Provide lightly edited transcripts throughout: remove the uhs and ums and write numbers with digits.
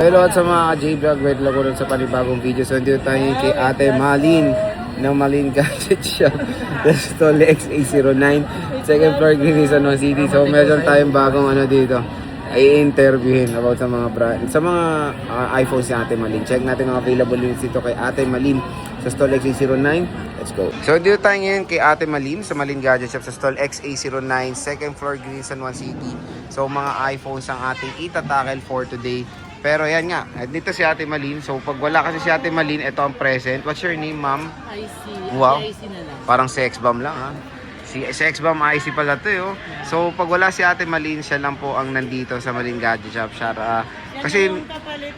Hello sa mga J-Vlog, wait lang ko rin sa panibagong video. So, dito tayo kay Ate Malin ng Malin Gadget Shop. Stall XA09, second floor, Green San Juan City. So, meron tayong bagong ano dito. Ay interviewin about sa mga brand, sa mga iPhones ni Ate Malin. Check natin ang available units dito kay Ate Malin sa Stall XA09. Let's go. So, dito tayo ngayon kay Ate Malin sa Malin Gadget Shop sa Stall XA09, second floor, Green San Juan City. So, mga iPhones ang ating itatackle for today. Pero yan nga, dito si Ate Malin. So pag wala kasi si Ate Malin, ito ang present. What's your name, ma'am? IC. Wow. IC na lang. Parang sex bomb lang, ha? Si sex bomb IC pala to, yo. So pag wala si Ate Malin, siya lang po ang nandito sa Malin Gadget Shop. Kasi yung kapalit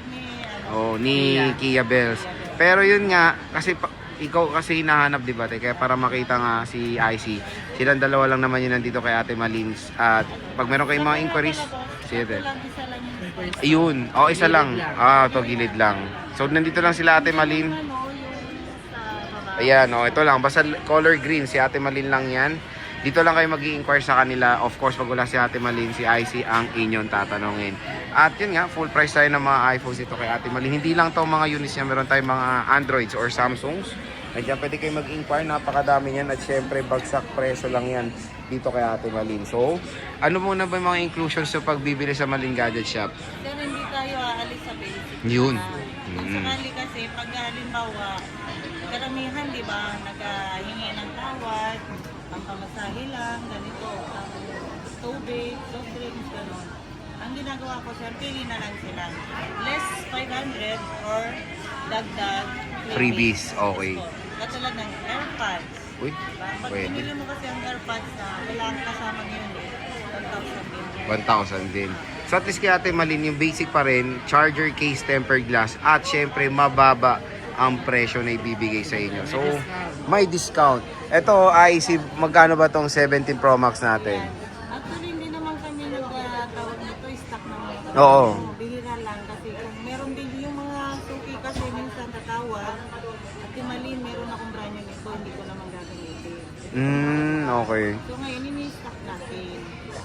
ni Kia Bells. Pero yun nga, kasi ikaw kasi hinahanap, di ba? Kaya para makita nga si IC. Silang dalawa lang naman yun nandito kay Ate Malin. At pag meron kayong mga inquiries, sige. Ayun, isa lang. To gilid lang. So nandito lang sila Ate Malin. Ayan, ito lang. Basta color green, si Ate Malin lang yan. Dito lang kayo mag-i-inquire sa kanila. Of course, pag wala si Ate Malin, si IC ang inyong tatanungin. At yun nga, full price tayo ng mga iPhones dito kay Ate Malin. Hindi lang to mga units niya, meron tayong mga Androids or Samsungs. Nandiyan pwede kayo mag-inquire, napakadami yan. At syempre, bagsak preso lang yan dito kay Ate Malin. So, ano muna ba yung mga inclusions sa pagbibili sa Malin Gadget Shop? Pero hindi tayo aalis sa basic. Yun. Ang sakali kasi, pag halimbawa, karamihan, di ba, naghingi ng tawad, ang pamasahe lang, ganito, tubig, soft drinks, gano'n. Ang ginagawa ko, sir, pili na lang sila. Less 500 or dagdag Freebies, okay. Katulad ng AirPods. Uy, Pag pwede. pinili mo kasi ang AirPods na wala kang kasama yun, 1,000 din. 1,000 din. So at least kay Ate Malin, yung basic pa rin, charger case, tempered glass, at syempre mababa ang presyo na ibibigay sa inyo. So, may discount. Ito ay magkano ba tong 17 Pro Max natin? Actually, hindi naman kami nagtawag nito, stock na mga kapatid. Oo. Bihira lang kasi kung meron din yung mga suki kasi minsan tatawag. At yung Malin, meron akong brand new nito, hindi ko naman gagamitin. Okay. So ngayon, ini-stock natin.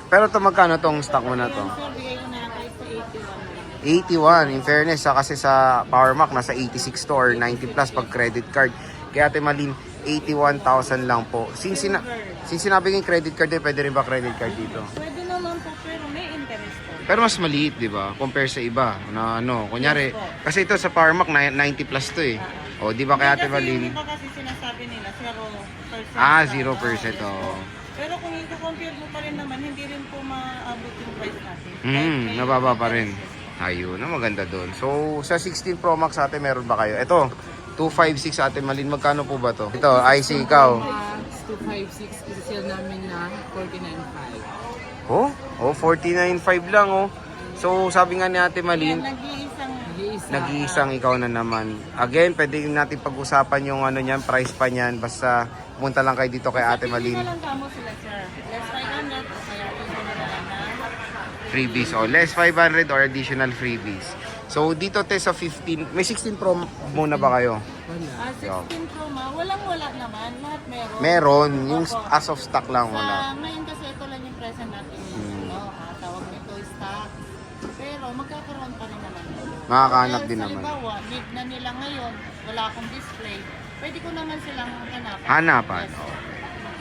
Pero to magkano tong stock mo na to? Ayan, sir, bigay ko na lang kahit sa 81 na lang. 81. In fairness, kasi sa Power Mac, nasa 86 to or 90 plus pag credit card. Kaya Ate Malin, 81,000 lang po. Since sinabi ng credit card, pwede rin ba credit card dito? Pwede naman po, pero may interest po. Pero mas maliit, di ba? Compare sa iba. Na ano, kunyari, kasi ito sa Power Mac, 90 plus to eh. O, di ba kaya Ate Malin? Hindi pa kasi sinasabi nila, 0%. 0%. Pero kung i-compare mo pa rin naman, hindi rin po maabot yung price natin. May Nababa pa rin. Ayun, maganda doon. So, sa 16 Pro Max ate, meron ba kayo? Ito, 256 ate Malin, magkano po ba to? Ito, IC, ikaw. 256, isa-sale namin na 49.5. Oh, 49.5 lang oh. So, sabi nga ni Ate Malin, nag-iisang ikaw na naman. Again, pwede natin pag-usapan yung ano niyan, price pa niyan. Basta pumunta lang kayo dito kay Ate Malin. Hindi lang kamo sila, sir. Less 500 o kaya ito na lang na Freebies o less 500 or additional freebies. So, dito te sa 15, may 16 Pro muna ba kayo? 16 Pro walang-wala naman. Lahat meron. Meron, yung Opo. as of stock lang wala. Ngayon kasi ito lang yung present natin. Tawag nito stock. Pero magkakaroon pa rin naman. Makakahanap Kaya din sa naman. halimbawa, need na nila ngayon, wala akong display, pwede ko naman silang hanapan. Hanapan. Yes.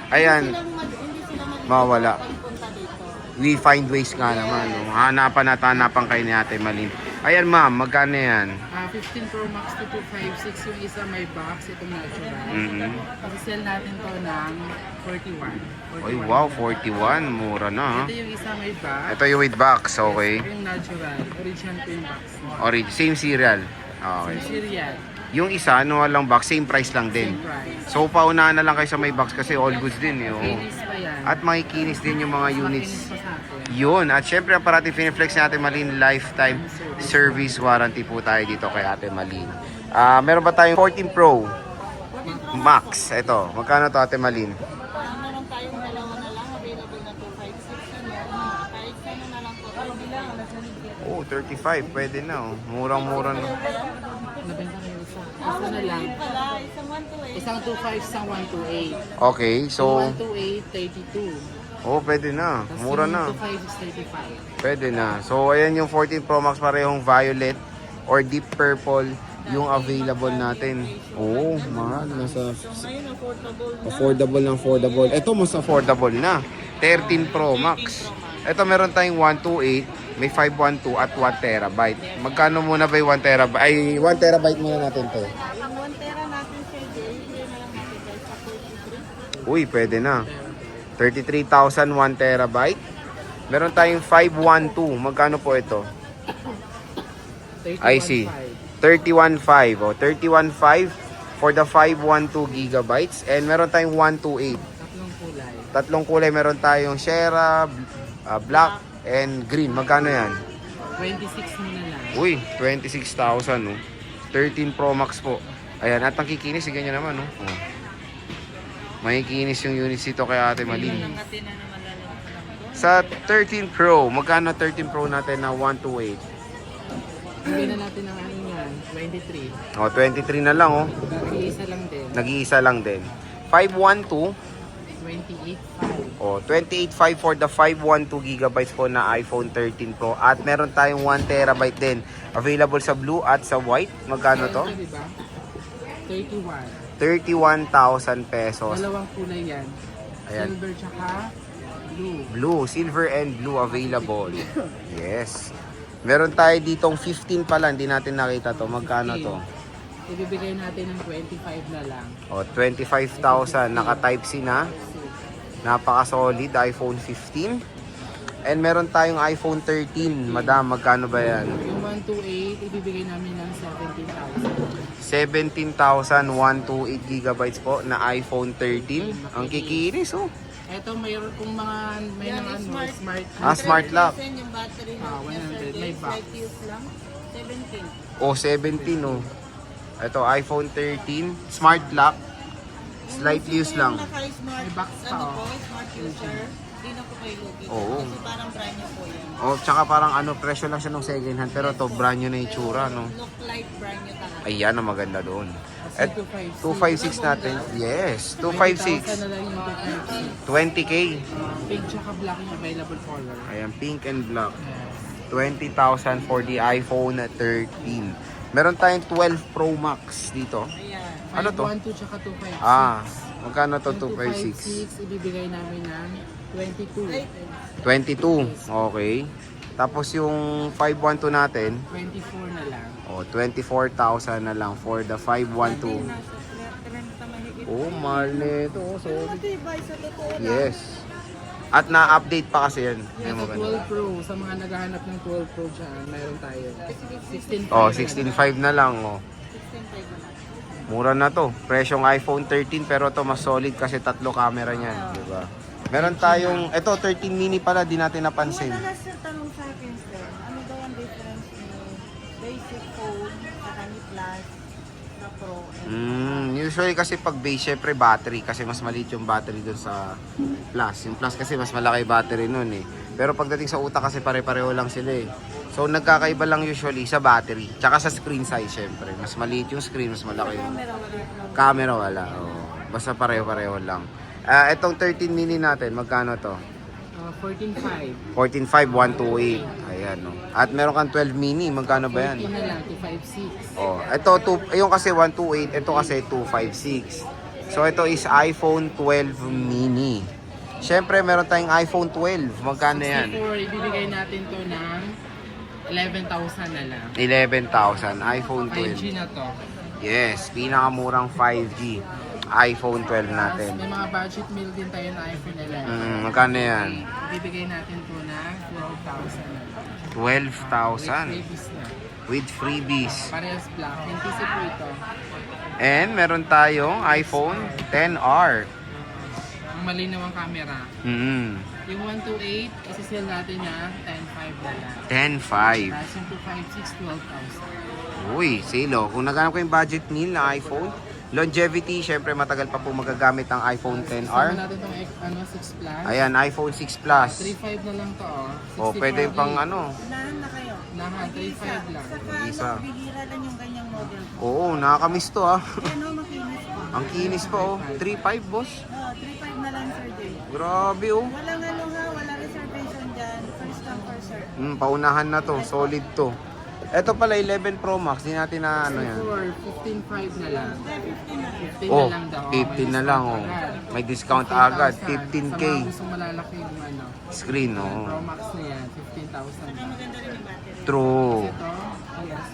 Ayan, Hindi sila mawawala. pagpunta dito. We find ways nga naman. No? Hanapan at hanapan kayo ni Ate Malin. Ayan ma'am, magkano yan? 15 Pro Max to 256, yung isa may box, itong natural. Kasi sell natin to ng 41. Ay wow, 41. Mura na ha. Ito yung isa may box. Ito yung with box, okay. Yung natural, original po yung box. Same serial. Okay. Cereal, Yung isa, ano walang box, same price lang din. same price. So paunahan na lang kayo sa may box kasi all goods din eh. Oh. Kinis pa yan. At makikinis din yung mga units. Makinis pa sa atin. Yun. At syempre, ang parating finiflex natin Malin, lifetime service warranty po tayo dito kay Ate Malin. Meron ba tayong 14 Pro Max? Ito, magkano to Ate Malin? Meron tayong dalawa na lang, available na 256. Kahit saan na lang po. Ay, bilang, Oh, 35. Pwede na oh. Murang-mura na. Nabenta kayo isa. Isa na lang. pala, isang 128. Isang 25, isang 128. Okay, so... 128, 32. Oh, pwede na. Tapos Mura yung na. 25 is 35. Pwede na. So, ayan yung 14 Pro Max, parehong violet. or deep purple yung available natin. Oo, mahal. Nasa So ngayon, affordable na. affordable ng affordable. Ito mas affordable na. 13 Pro Max. Ito meron tayong 128, may 512 at 1 terabyte. Magkano muna ba yung 1 terabyte? Ay, 1 terabyte muna natin to. Ang 1 tera natin, Sir Jay, hindi na lang natin guys sa 43. Uy, pwede na. 33,000 1 terabyte. Meron tayong 512. Magkano po ito? I see. 31.5. O, 31.5 for the 512 gigabytes. And meron tayong 128. Tatlong kulay. Tatlong kulay. Meron tayong Shera, black, and green. Magkano yan? 26 muna lang. Uy, 26,000. No? 13 Pro Max po. Ayan, at ang kikinis, ganyan naman. No? Oh. Makikinis yung units dito kay Ate Malin. Ang atin na naman lang doon. Sa 13 Pro, magkano 13 Pro natin na 128? Bigyan na natin ng ano yan, 23. O, 23 na lang, oh. Nag-iisa lang din. Nag-iisa lang din. 512, 28.5. o, 28.5 for the 512 gigabytes po na iPhone 13 Pro. At meron tayong 1 terabyte din. Available sa blue at sa white. Magkano to? Ito, diba? 31. 31,000 pesos. Dalawang kulay yan. Ayan. Silver tsaka blue. Blue, silver and blue available. Yes. Meron tayo ditong 15 pala, hindi natin nakita to. Magkano to? Ibibigay natin ng 25 na lang. O, 25,000. Naka Type C na. Napaka-solid iPhone 15. And meron tayong iPhone 13. Madam, magkano ba yan? Yung 128, ibibigay namin ng 17,000. 17,128 gigabytes po na iPhone 13. Ang kikinis, oh. Ito, mayroon kong mga, may Yan, ng ano, smart. smart. Smart lock. Yung battery Ah, natin, 100, Sir Jay, may box. slight use lang. 17. O, 17, oh. Ito, iPhone 13. Smart lock. Slight use lang. Yung naka-smart, May box pa, ano oh. po, smart user, di na po kayo lugi. Oo. Kasi parang brand new po yan. O, tsaka parang ano, presyo lang siya nung second hand. Pero to, brand new na itsura, no? Look like brand new talaga. Ayan ang maganda doon. Kasi At 256. 256 natin. Yes, 20,000 256. na lang yung 256. 20K. Pink tsaka black yung available color. Ayan, pink and black. Yes. 20,000 for the iPhone 13. Meron tayong 12 Pro Max dito. Ayan. Ano to? 512 tsaka 256. Ah, magkano to? Yung 256. 256, ibibigay namin ng 22. Ay, 22. Okay. Tapos yung 512 natin, 24 na lang. oh, 24,000 na lang for the 512. nasa 30 mahigit. Oh, mahal nito. Oh, Pero so, matibay sa totoo lang. yes. At na-update pa kasi yan. Yan Ito maganda. 12 Pro, sa mga naghahanap ng 12 Pro dyan, mayroon tayo. 16.5. Oh, 16.5 na lang. Oh. 16.5 na. Mura na to. Presyong iPhone 13 pero to mas solid kasi tatlo camera niyan, di ba? Meron tayong ito 13 mini pala di natin napansin. Madalas sir tanong sa akin sir, ano daw ang difference ni basic phone sa ni Plus na Pro and Usually kasi pag base syempre battery kasi mas maliit yung battery dun sa Plus. Yung Plus kasi mas malaki battery nun eh. Pero pagdating sa utak kasi pare-pareho lang sila eh. So nagkakaiba lang usually sa battery tsaka sa screen size syempre. Mas maliit yung screen, mas malaki yung camera wala. camera wala. Oh. Basta pareho-pareho lang. Itong 13 mini natin, magkano to? 14.5. 14.5, 128. Ayan, no. At meron kang 12 mini, magkano ba yan? 14 na lang, 256. Oh, ito, yung kasi 128, ito kasi 256. So, ito is iPhone 12 mini. Siyempre, meron tayong iPhone 12. Magkano yan? 64, ibibigay natin to ng 11,000 na lang. 11,000. iPhone 5G 12. na to. Yes, pinakamurang 5G. iPhone 12 natin. May mga budget meal din tayo na iPhone 11. Magkano yan? Ibibigay natin to ng 12,000 na lang. 12,000. Freebies na. With freebies. Parehas black. Yung PC po ito. And meron tayong iPhone 10R. Ang malinaw ang camera. Yung 128, isi-sell natin niya 10.5 na lang. 10.5. Tapos yung 256, 12,000. Uy, silo. Kung naghanap ko yung budget meal na iPhone, longevity, syempre matagal pa po magagamit ang iPhone Sama 10R. natin itong 6 Plus. Ayan, iPhone 6 Plus. 3.5 na lang to. O, pwede pang ano. Unahan na kayo. Naha, 3.5 lang. Saka Isa. ano, bihira lang yung ganyang model po. Oo, nakakamiss to ah. Yan o, makinis po. Ang kinis pa oh. 3.5 boss. 3.5 na lang Sir Jay. Grabe oh. Walang ano ha, wala reservation dyan. First come, first serve. Paunahan na to. Solid to. Ito pala 11 Pro Max, di natin na ano yan. For 15.5 na lang. 15 Oh, na lang daw. 15 na lang oh. May discount agad, 15K. Sa mga gustong malalaki yung ano, Screen, Pro oh. Max na yan, 15,000. Maganda rin yung battery. True. Ito, yes.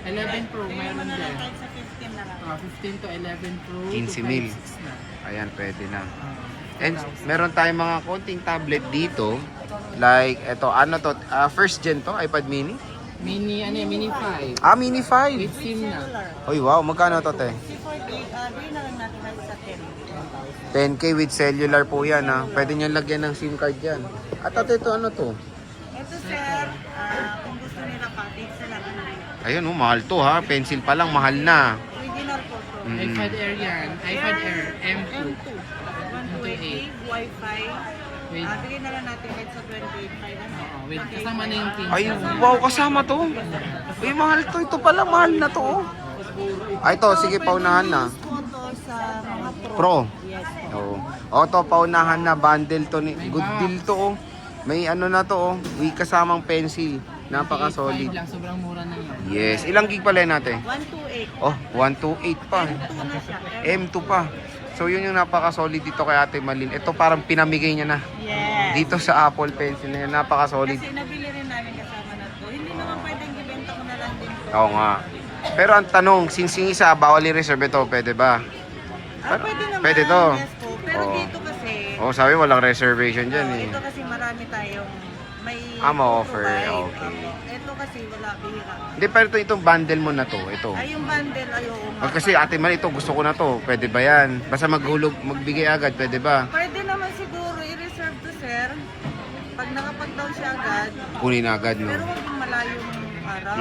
11 Pro, Bigyan mo meron na lang din. kahit sa 15 na lang. 15 to 11 Pro. 15 mil. 256 na. Ayan, pwede na. Ah, And 15,000. meron tayong mga konting tablet dito. Like, eto, ano to? First gen to, iPad mini? Mini, ano yan, Mini 5. Ah, mini 5. With SIM na. Cellular. Oy, wow, magkano to, te? Si 48, bigyan na lang natin kahit sa 10. 10K with cellular po yan, ha. Pwede nyo lagyan ng SIM card yan. At ito, ano to? Ito sir, kung gusto nila package sila, Ayun, oh, mahal to, ha. Pencil pa lang, mahal na. original po to. iPad Air yan. iPad Air M2. M2. 128 Wi-Fi. Wait. Bigyan na lang natin kahit sa 28.5. Ano? Oo, wait, kasama na yung pin. Ay, wow, kasama to. Uy, mahal to. Ito pala, mahal na to, oh. Ay, ito, sige, paunahan na. Use photo sa mga pro. Pro. Yes. Oo. Oh, to, paunahan na. Bundle to. Good deal to, oh. May ano na to, oh. May kasamang pencil. Napaka-solid. 5 lang, sobrang mura na yun. Yes. Ilang gig pala yun natin? 128. Oh, 128 pa. M2 na siya. M2 pa. So, yun yung napaka-solid dito kay Ate Malin. Ito parang pinamigay niya na. Yes. Dito sa Apple Pencil na yan. Napaka-solid. Kasi nabili rin namin kasama na to. Hindi naman pwedeng ibenta ko na lang din to. Oo nga. Pero ang tanong, since yung isa, bawal i-reserve ito, pwede ba? Pwede naman. Pwede to. Yes po. Pero Oo. dito kasi, Oo, sabi walang reservation dyan eh. ito kasi marami tayong may ma-offer. provide. Okay. Ito kasi wala bihira. Hindi, pero itong bundle mo na to, ito. Ay, yung bundle, ayaw Oh, kasi Ate Malin, ito, gusto ko na to. Pwede ba yan? Basta magbigay agad, pwede ba? Pwede naman siguro i-reserve to sir. Pag nakapag-down siya agad, Kunin agad, no? pero huwag yung malayong araw.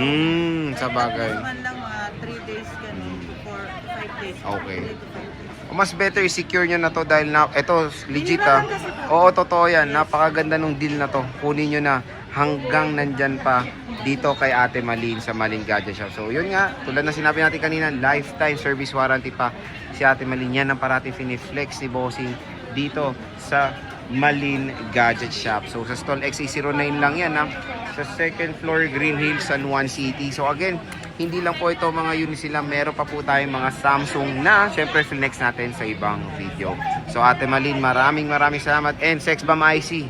Sa bagay. Pwede naman lang mga 3 days ganun, 4 to 5 days. Okay. 3 to 5 days. O, mas better i-secure nyo na to dahil na, ito, legit ah. Oo, totoo yan. Napakaganda nung deal na to. Kunin nyo na hanggang nandyan pa dito kay Ate Malin sa Malin Gadget Shop. So, yun nga, tulad na sinabi natin kanina, lifetime service warranty pa si Ate Malin. Yan ang parating finiflex ni Bossing dito sa Malin Gadget Shop. So, sa stall XA09 lang yan ha. Sa second floor, Green Hills, San Juan City. So, again, hindi lang po ito mga unit sila. Meron pa po tayong mga Samsung na syempre flex natin sa ibang video. So, Ate Malin, maraming salamat. And Sex Bomb IC,